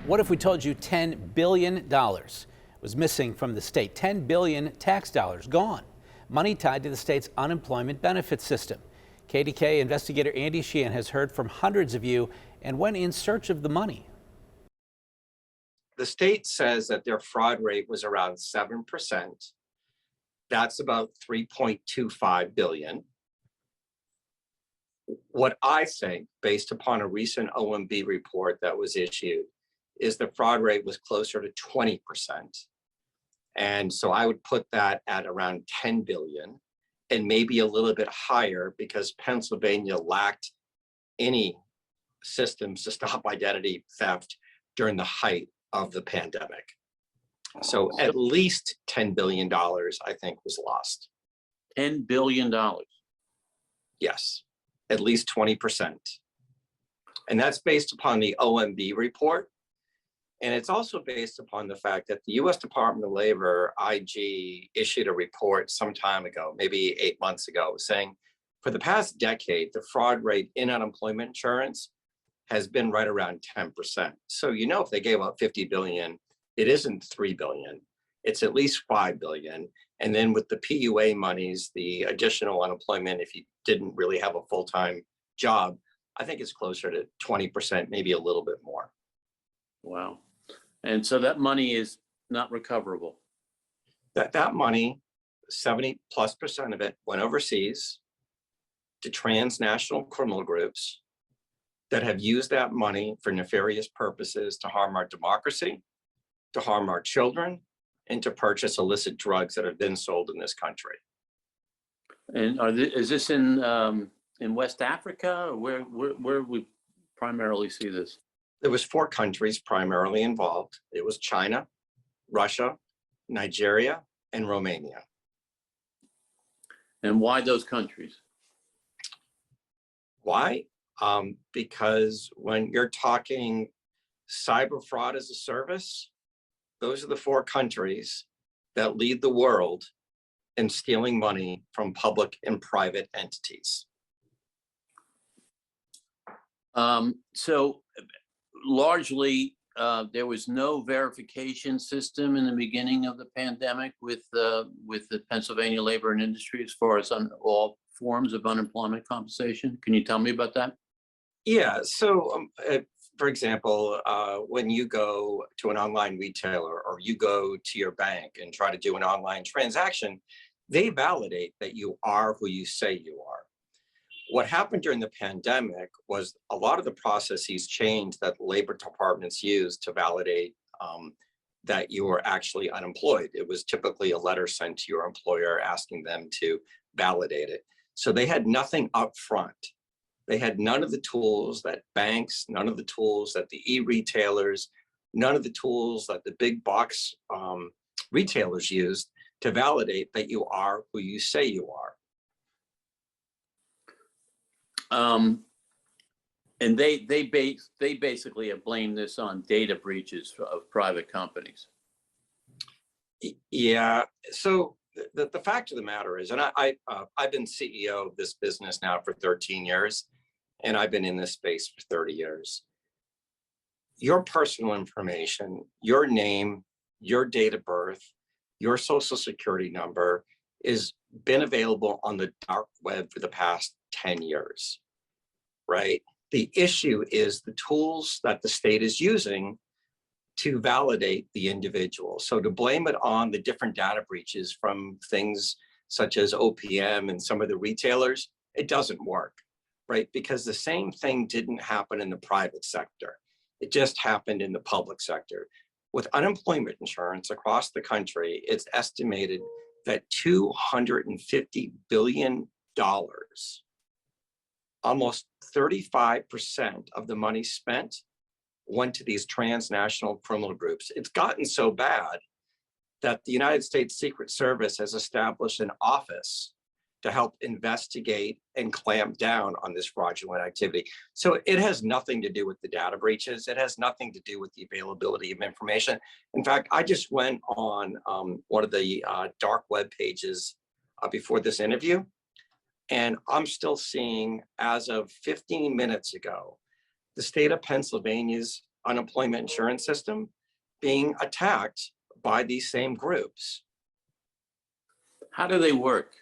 What if we told you $10 billion was missing from the state? 10 billion tax dollars gone. Money tied to the state's unemployment benefit system. KDKA investigator Andy Sheehan has heard from hundreds of you and went in search of the money. The state says that their fraud rate was around 7%. That's about 3.25 billion. What I think, based upon a recent OMB report that was issued, is the fraud rate was closer to 20%. And so I would put that at around 10 billion and maybe a little bit higher because Pennsylvania lacked any systems to stop identity theft during the height of the pandemic. So at least $10 billion, I think, was lost. $10 billion. Yes, at least 20%. And that's based upon the OMB report. And it's also based upon the fact that the US Department of Labor, IG, issued a report some time ago, maybe 8 months ago, saying for the past decade, the fraud rate in unemployment insurance has been right around 10%. So, if they gave out 50 billion, it isn't 3 billion, it's at least 5 billion. And then with the PUA monies, the additional unemployment, if you didn't really have a full-time job, I think it's closer to 20%, maybe a little bit more. Wow. And so that money is not recoverable. That money, 70+% of it went overseas to transnational criminal groups that have used that money for nefarious purposes to harm our democracy, to harm our children, and to purchase illicit drugs that have been sold in this country. And is this in West Africa, or where we primarily see this? There was 4 countries primarily involved. It was China, Russia, Nigeria, and Romania. And why those countries? Why? Because when you're talking cyber fraud as a service, those are the 4 countries that lead the world in stealing money from public and private entities. So largely, there was no verification system in the beginning of the pandemic with the Pennsylvania Labor and Industry as far as on all forms of unemployment compensation. Can you tell me about that? Yeah, so for example, when you go to an online retailer or you go to your bank and try to do an online transaction, they validate that you are who you say you are. What happened during the pandemic was a lot of the processes changed that labor departments used to validate that you were actually unemployed. It was typically a letter sent to your employer asking them to validate it. So they had nothing up front. They had none of the tools that banks, none of the tools that the e-retailers, none of the tools that the big box retailers used to validate that you are who you say you are. And they basically have blamed this on data breaches of private companies. Yeah. So the fact of the matter is, and I've been CEO of this business now for 13 years, and I've been in this space for 30 years. Your personal information, your name, your date of birth, your social security number has been available on the dark web for the past 10 years, right? The issue is the tools that the state is using to validate the individual. So to blame it on the different data breaches from things such as OPM and some of the retailers, it doesn't work, right? Because the same thing didn't happen in the private sector. It just happened in the public sector. With unemployment insurance across the country, it's estimated that $250 billion, almost 35% of the money spent, went to these transnational criminal groups. It's gotten so bad that the United States Secret Service has established an office to help investigate and clamp down on this fraudulent activity. So it has nothing to do with the data breaches. It has nothing to do with the availability of information. In fact, I just went on one of the dark web pages before this interview, and I'm still seeing, as of 15 minutes ago, the state of Pennsylvania's unemployment insurance system being attacked by these same groups. How do they work?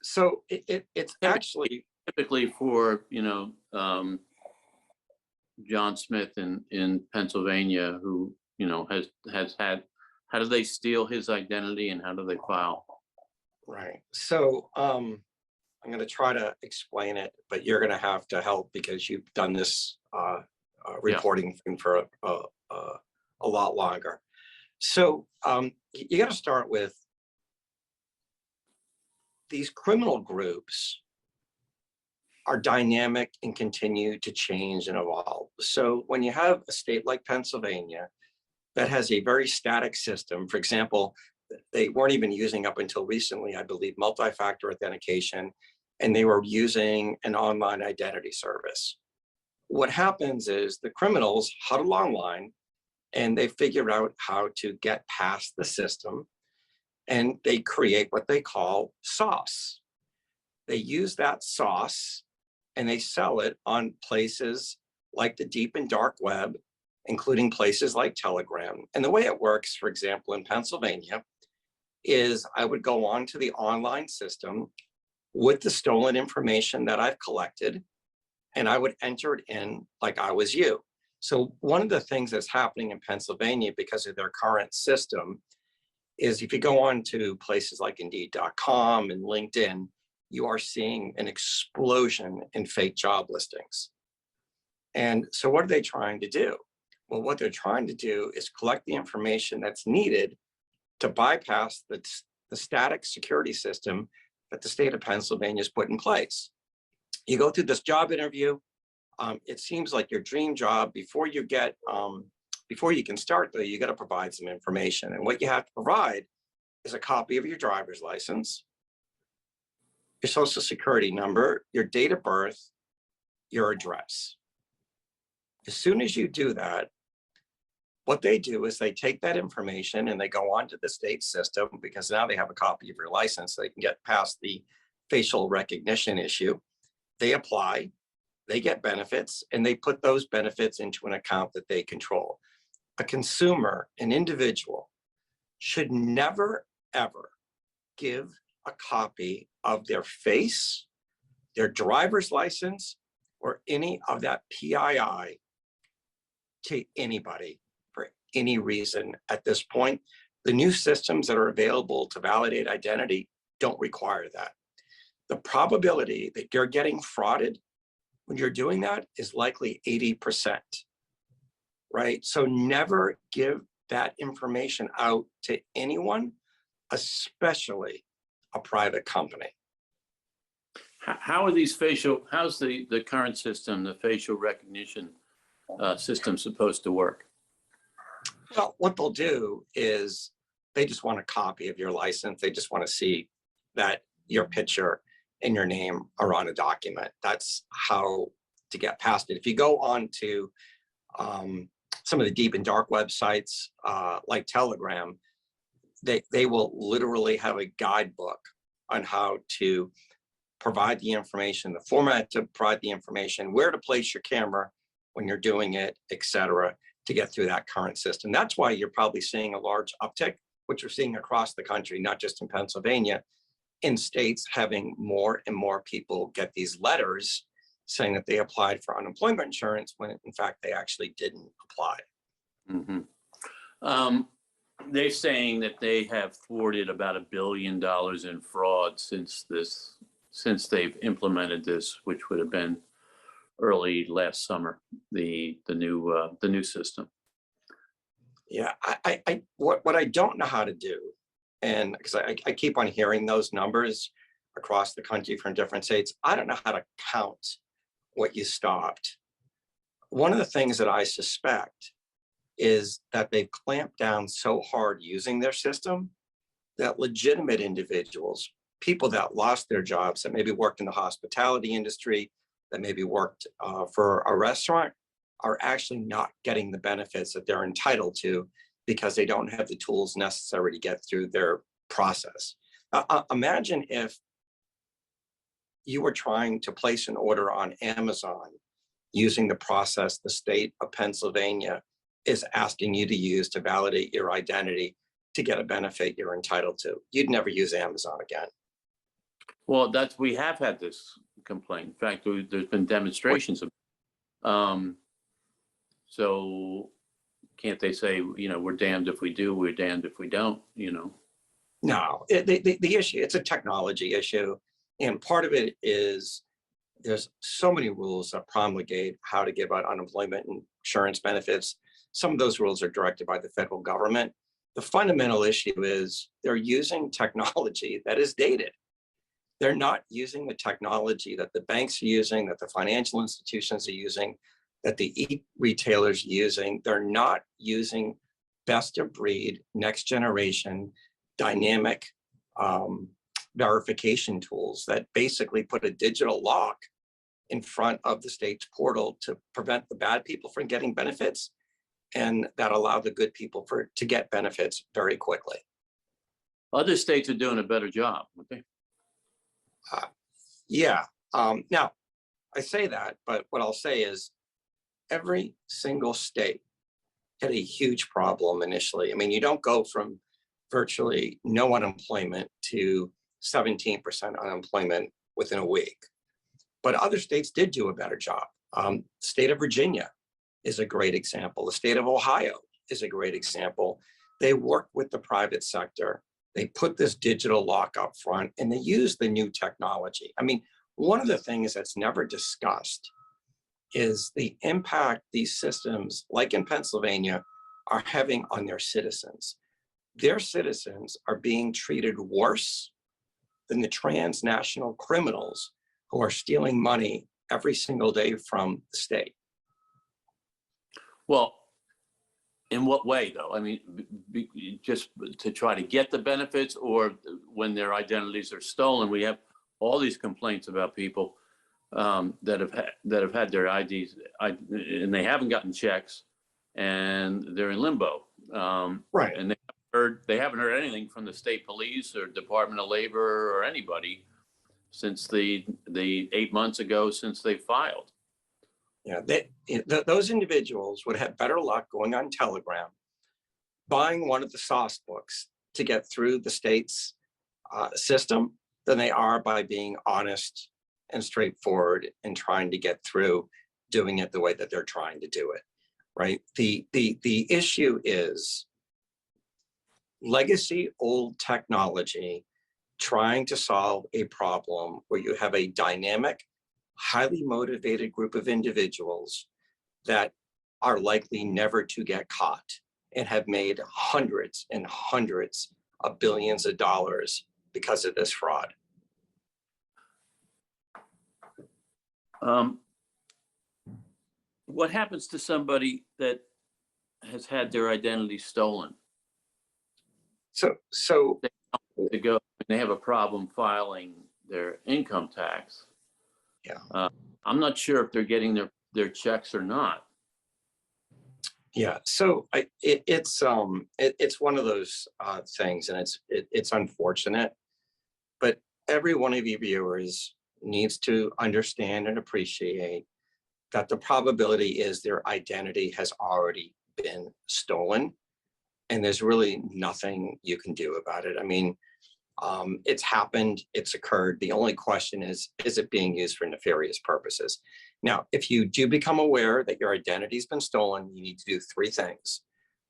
So it's actually Typically for, John Smith in Pennsylvania, who, has had, how do they steal his identity and how do they file? right. So I'm going to try to explain it, but you're going to have to help because you've done this reporting thing for a lot longer. So you got to start with these criminal groups are dynamic and continue to change and evolve. So when you have a state like Pennsylvania that has a very static system, for example, they weren't even using up until recently, I believe, multi-factor authentication, and they were using an online identity service. What happens is the criminals huddle online and they figure out how to get past the system, and they create what they call sauce. They use that sauce and they sell it on places like the deep and dark web, including places like Telegram. And the way it works, for example, in Pennsylvania, is I would go on to the online system with the stolen information that I've collected, and I would enter it in like I was you. So one of the things that's happening in Pennsylvania because of their current system is if you go on to places like Indeed.com and LinkedIn, you are seeing an explosion in fake job listings. And so what are they trying to do? Well, what they're trying to do is collect the information that's needed to bypass the static security system that the state of Pennsylvania has put in place. You go through this job interview. It seems like your dream job. Before you can start though, you got to provide some information. And what you have to provide is a copy of your driver's license, your social security number, your date of birth, your address. As soon as you do that, what they do is they take that information and they go onto the state system, because now they have a copy of your license. They can get past the facial recognition issue. They apply, they get benefits, and they put those benefits into an account that they control. A consumer, an individual, should never, ever give a copy of their face, their driver's license, or any of that PII to anybody for any reason at this point. The new systems that are available to validate identity don't require that. The probability that you're getting frauded when you're doing that is likely 80%, right? So never give that information out to anyone, especially a private company. How are these how's the current system, the facial recognition system supposed to work? Well, what they'll do is they just want a copy of your license. They just want to see that your picture and your name are on a document. That's how to get past it. If you go on to some of the deep and dark websites like Telegram, they will literally have a guidebook on how to provide the information, the format to provide the information, where to place your camera when you're doing it, et cetera, to get through that current system. That's why you're probably seeing a large uptick, which we're seeing across the country, not just in Pennsylvania, in states having more and more people get these letters saying that they applied for unemployment insurance when in fact they actually didn't apply. Mm-hmm. They're saying that they have thwarted about $1 billion in fraud since they've implemented this, which would have been early last summer, the new system. Yeah, what I don't know how to do, and because I keep on hearing those numbers across the country from different states, I don't know how to count what you stopped. One of the things that I suspect is that they've clamped down so hard using their system that legitimate individuals, people that lost their jobs, that maybe worked in the hospitality industry, that maybe worked for a restaurant, are actually not getting the benefits that they're entitled to because they don't have the tools necessary to get through their process. Imagine if you were trying to place an order on Amazon using the process the state of Pennsylvania is asking you to use to validate your identity to get a benefit you're entitled to. You'd never use Amazon again. Well, we have had this complaint. In fact, there's been demonstrations of, so can't they say, you know, we're damned if we do, we're damned if we don't, you know? No, the issue, it's a technology issue. And part of it is there's so many rules that promulgate how to give out unemployment insurance benefits. Some of those rules are directed by the federal government. The fundamental issue is they're using technology that is dated. They're not using the technology that the banks are using, that the financial institutions are using, that the retailers are using. They're not using best of breed, next generation, dynamic verification tools that basically put a digital lock in front of the state's portal to prevent the bad people from getting benefits, and that allow the good people to get benefits very quickly. Other states are doing a better job, aren't they? Yeah. Now, I say that, but what I'll say is every single state had a huge problem initially. I mean, you don't go from virtually no unemployment to 17% unemployment within a week. But other states did do a better job. State of Virginia is a great example. The state of Ohio is a great example. They work with the private sector. They put this digital lock up front and they use the new technology. I mean, one of the things that's never discussed is the impact these systems, like in Pennsylvania, are having on their citizens. Their citizens are being treated worse than the transnational criminals who are stealing money every single day from the state. Well, in what way though? I mean, just to try to get the benefits, or when their identities are stolen? We have all these complaints about people that have had their IDs and they haven't gotten checks and they're in limbo. Right. And they haven't heard anything from the state police or Department of Labor or anybody since the 8 months ago since they filed. Yeah, those individuals would have better luck going on Telegram, buying one of the sauce books to get through the state's system than they are by being honest and straightforward and trying to get through doing it the way that they're trying to do it, right? The issue is legacy old technology trying to solve a problem where you have a dynamic, highly motivated group of individuals that are likely never to get caught and have made hundreds and hundreds of billions of dollars because of this fraud. What happens to somebody that has had their identity stolen? So They have a problem filing their income tax. yeah. I'm not sure if they're getting their checks or not. Yeah, so it's one of those things, and it's unfortunate, but every one of you viewers needs to understand and appreciate that the probability is their identity has already been stolen, and there's really nothing you can do about it. I mean, it's happened, it's occurred. The only question is it being used for nefarious purposes? Now, if you do become aware that your identity's been stolen, you need to do 3 things.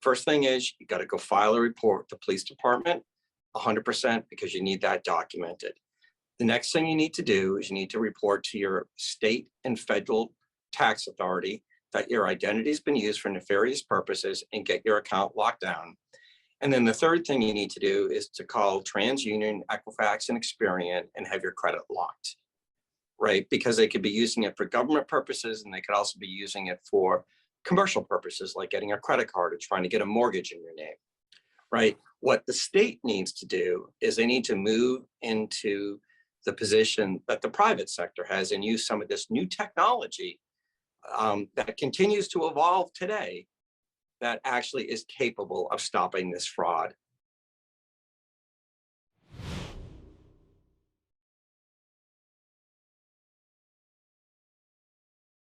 First thing is you got to go file a report with the police department, 100%, because you need that documented. The next thing you need to do is you need to report to your state and federal tax authority that your identity's been used for nefarious purposes and get your account locked down. And then the third thing you need to do is to call TransUnion, Equifax, and Experian and have your credit locked, right? Because they could be using it for government purposes and they could also be using it for commercial purposes, like getting a credit card or trying to get a mortgage in your name, right? What the state needs to do is they need to move into the position that the private sector has and use some of this new technology that continues to evolve today that actually is capable of stopping this fraud